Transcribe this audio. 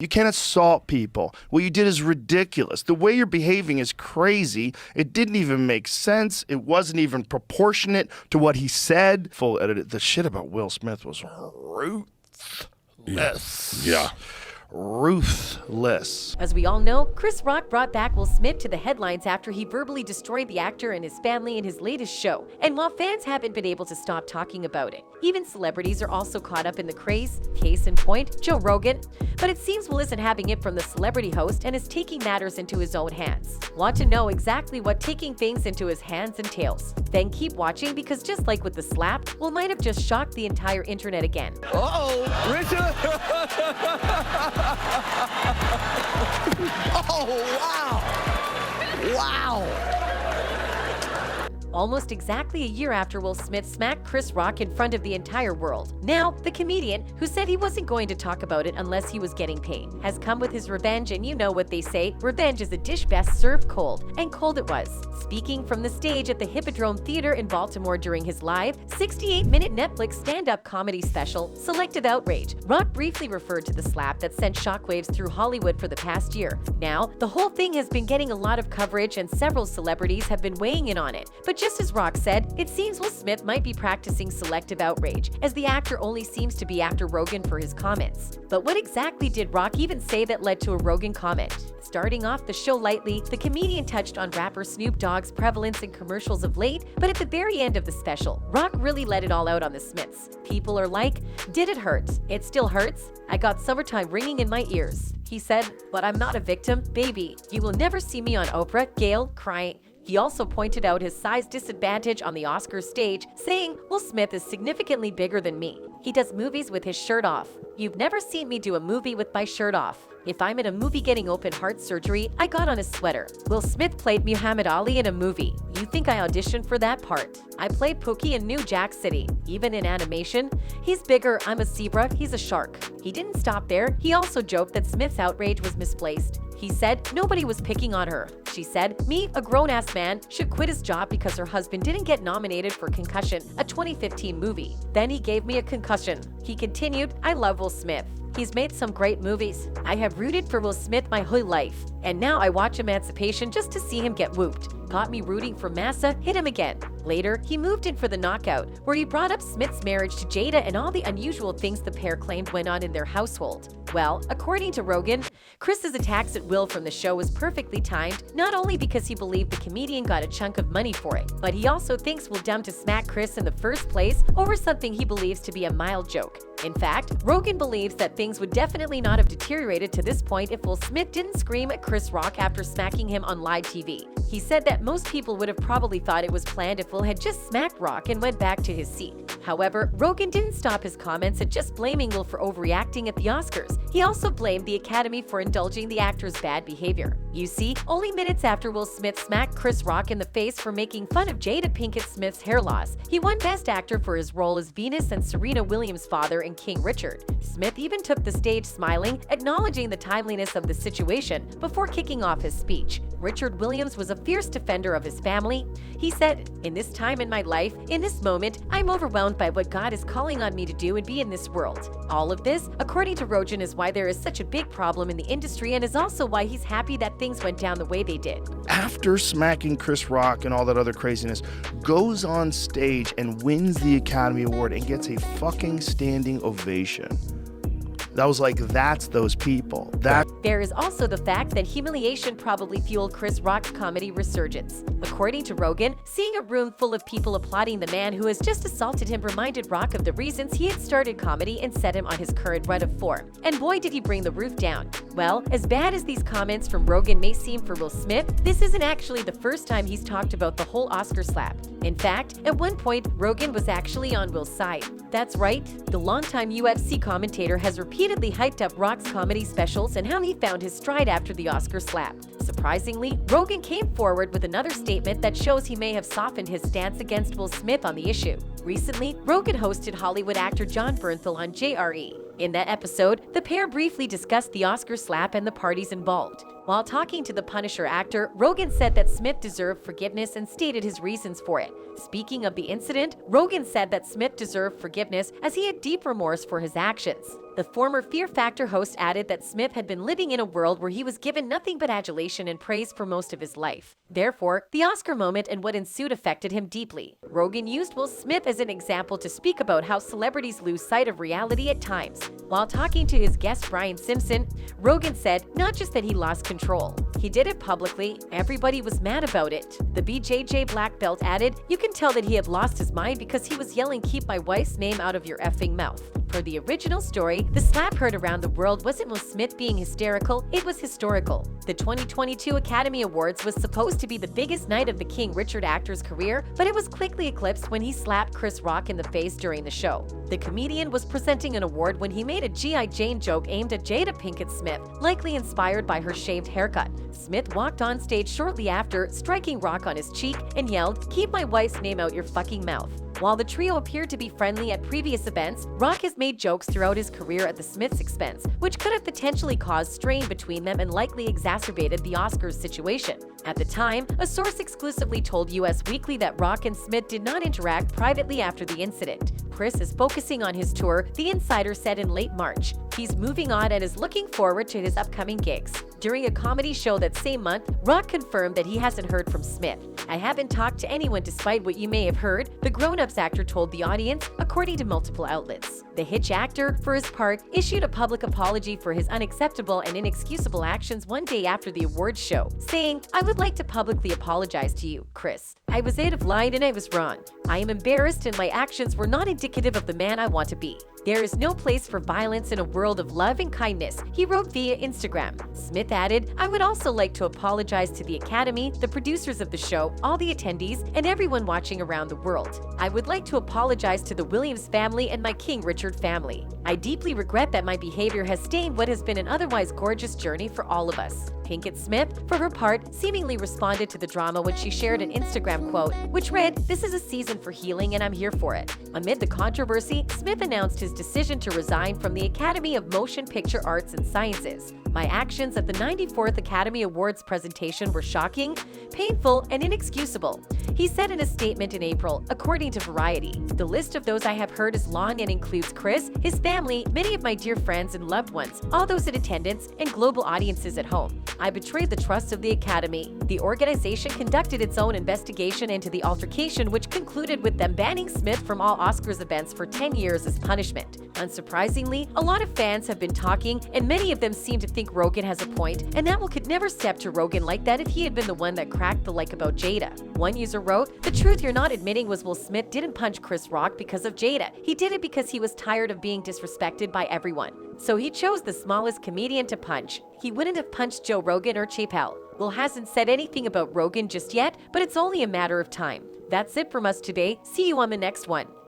You can't assault people. What you did is ridiculous. The way you're behaving is crazy. It didn't even make sense. It wasn't even proportionate to what he said. Full edit. The shit about Will Smith was ruthless. Yeah. Ruthless. As we all know, Chris Rock brought back Will Smith to the headlines after he verbally destroyed the actor and his family in his latest show. And while fans haven't been able to stop talking about it, even celebrities are also caught up in the craze. Case in point, Joe Rogan. But it seems Will isn't having it from the celebrity host and is taking matters into his own hands. Want to know exactly what taking things into his hands entails? Then keep watching, because just like with the slap, Will might have just shocked the entire internet again. Uh-oh, Richard! Oh, wow! Wow! Almost exactly a year after Will Smith smacked Chris Rock in front of the entire world, now the comedian, who said he wasn't going to talk about it unless he was getting paid, has come with his revenge. And you know what they say, revenge is a dish best served cold, and cold it was. Speaking from the stage at the Hippodrome Theater in Baltimore during his live 68-minute Netflix stand-up comedy special, Selective Outrage, Rock briefly referred to the slap that sent shockwaves through Hollywood for the past year. Now, the whole thing has been getting a lot of coverage and several celebrities have been weighing in on it. But just as Rock said, it seems Will Smith might be practicing selective outrage, as the actor only seems to be after Rogan for his comments. But what exactly did Rock even say that led to a Rogan comment? Starting off the show lightly, the comedian touched on rapper Snoop Dogg's prevalence in commercials of late, but at the very end of the special, Rock really let it all out on the Smiths. People are like, did it hurt? It still hurts? I got summertime ringing in my ears. He said, but I'm not a victim, baby. You will never see me on Oprah, Gayle, crying. He also pointed out his size disadvantage on the Oscars stage, saying, Will Smith is significantly bigger than me. He does movies with his shirt off. You've never seen me do a movie with my shirt off. If I'm in a movie getting open heart surgery, I got on a sweater. Will Smith played Muhammad Ali in a movie. You think I auditioned for that part? I played Pookie in New Jack City. Even in animation, he's bigger, I'm a zebra, he's a shark. He didn't stop there. He also joked that Smith's outrage was misplaced. He said nobody was picking on her. She said, me, a grown-ass man, should quit his job because her husband didn't get nominated for Concussion, a 2015 movie. Then he gave me a concussion. He continued, I love Will Smith. He's made some great movies. I have rooted for Will Smith my whole life. And now I watch Emancipation just to see him get whooped. Got me rooting for Massa, hit him again. Later, he moved in for The Knockout, where he brought up Smith's marriage to Jada and all the unusual things the pair claimed went on in their household. Well, according to Rogan, Chris's attacks at Will from the show was perfectly timed, not only because he believed the comedian got a chunk of money for it, but he also thinks Will dumb to smack Chris in the first place over something he believes to be a mild joke. In fact, Rogan believes that things would definitely not have deteriorated to this point if Will Smith didn't scream at Chris Rock after smacking him on live TV. He said that most people would have probably thought it was planned if Will had just smacked Rock and went back to his seat. However, Rogan didn't stop his comments at just blaming Will for overreacting at the Oscars. He also blamed the Academy for indulging the actor's bad behavior. You see, only minutes after Will Smith smacked Chris Rock in the face for making fun of Jada Pinkett Smith's hair loss, he won Best Actor for his role as Venus and Serena Williams' father in King Richard. Smith even took the stage smiling, acknowledging the timeliness of the situation before kicking off his speech. Richard Williams was a fierce defender of his family. He said, in this time in my life, in this moment, I'm overwhelmed by what God is calling on me to do and be in this world. All of this, according to Rogan, is why there is such a big problem in the industry and is also why he's happy that things went down the way they did. After smacking Chris Rock and all that other craziness, goes on stage and wins the Academy Award and gets a fucking standing ovation. That was like, that's those people. There is also the fact that humiliation probably fueled Chris Rock's comedy resurgence. According to Rogan, seeing a room full of people applauding the man who has just assaulted him reminded Rock of the reasons he had started comedy and set him on his current run of form. And boy, did he bring the roof down. Well, as bad as these comments from Rogan may seem for Will Smith, this isn't actually the first time he's talked about the whole Oscar slap. In fact, at one point, Rogan was actually on Will's side. That's right, the longtime UFC commentator has repeatedly hyped up Rock's comedy specials and how he found his stride after the Oscar slap. Surprisingly, Rogan came forward with another statement that shows he may have softened his stance against Will Smith on the issue. Recently, Rogan hosted Hollywood actor Jon Bernthal on JRE. In that episode, the pair briefly discussed the Oscar slap and the parties involved. While talking to the Punisher actor, Rogan said that Smith deserved forgiveness and stated his reasons for it. Speaking of the incident, Rogan said that Smith deserved forgiveness as he had deep remorse for his actions. The former Fear Factor host added that Smith had been living in a world where he was given nothing but adulation and praise for most of his life. Therefore, the Oscar moment and what ensued affected him deeply. Rogan used Will Smith as an example to speak about how celebrities lose sight of reality at times. While talking to his guest Brian Simpson, Rogan said not just that he lost control. He did it publicly. Everybody was mad about it. The BJJ black belt added, "You can tell that he had lost his mind because he was yelling, 'Keep my wife's name out of your effing mouth.'" Per the original story, the slap heard around the world wasn't Will Smith being hysterical, it was historical. The 2022 Academy Awards was supposed to be the biggest night of the King Richard actor's career, but it was quickly eclipsed when he slapped Chris Rock in the face during the show. The comedian was presenting an award when he made a G.I. Jane joke aimed at Jada Pinkett Smith, likely inspired by her shaved haircut. Smith walked on stage shortly after, striking Rock on his cheek, and yelled, "Keep my wife's name out your fucking mouth." While the trio appeared to be friendly at previous events, Rock has made jokes throughout his career at the Smiths' expense, which could have potentially caused strain between them and likely exacerbated the Oscars situation. At the time, a source exclusively told US Weekly that Rock and Smith did not interact privately after the incident. Chris is focusing on his tour, the insider said in late March. He's moving on and is looking forward to his upcoming gigs. During a comedy show that same month, Rock confirmed that he hasn't heard from Smith. "I haven't talked to anyone despite what you may have heard," the Grown-Ups actor told the audience, according to multiple outlets. The Hitch actor, for his part, issued a public apology for his unacceptable and inexcusable actions one day after the awards show, saying, "I would like to publicly apologize to you, Chris. I was out of line and I was wrong. I am embarrassed and my actions were not indicative of the man I want to be. There is no place for violence in a world of love and kindness," he wrote via Instagram. Smith added, "I would also like to apologize to the Academy, the producers of the show, all the attendees, and everyone watching around the world. I would like to apologize to the Williams family and my King Richard family. I deeply regret that my behavior has stained what has been an otherwise gorgeous journey for all of us." Pinkett Smith, for her part, seemingly responded to the drama when she shared an Instagram quote, which read, "This is a season for healing and I'm here for it." Amid the controversy, Smith announced his decision to resign from the Academy of Motion Picture Arts and Sciences. "My actions at the 94th Academy Awards presentation were shocking, painful, and inexcusable," he said in a statement in April, according to Variety. "The list of those I have heard is long and includes Chris, his family, many of my dear friends and loved ones, all those in attendance, and global audiences at home. I betrayed the trust of the Academy." The organization conducted its own investigation into the altercation, which concluded with them banning Smith from all Oscars events for 10 years as punishment. Unsurprisingly, a lot of fans have been talking, and many of them seem to think Rogan has a point, and that Will could never step to Rogan like that if he had been the one that cracked the like about Jada. One user wrote, "The truth you're not admitting was Will Smith didn't punch Chris Rock because of Jada. He did it because he was tired of being disrespected by everyone. So he chose the smallest comedian to punch. He wouldn't have punched Joe Rogan or Chappelle." Will hasn't said anything about Rogan just yet, but it's only a matter of time. That's it from us today. See you on the next one.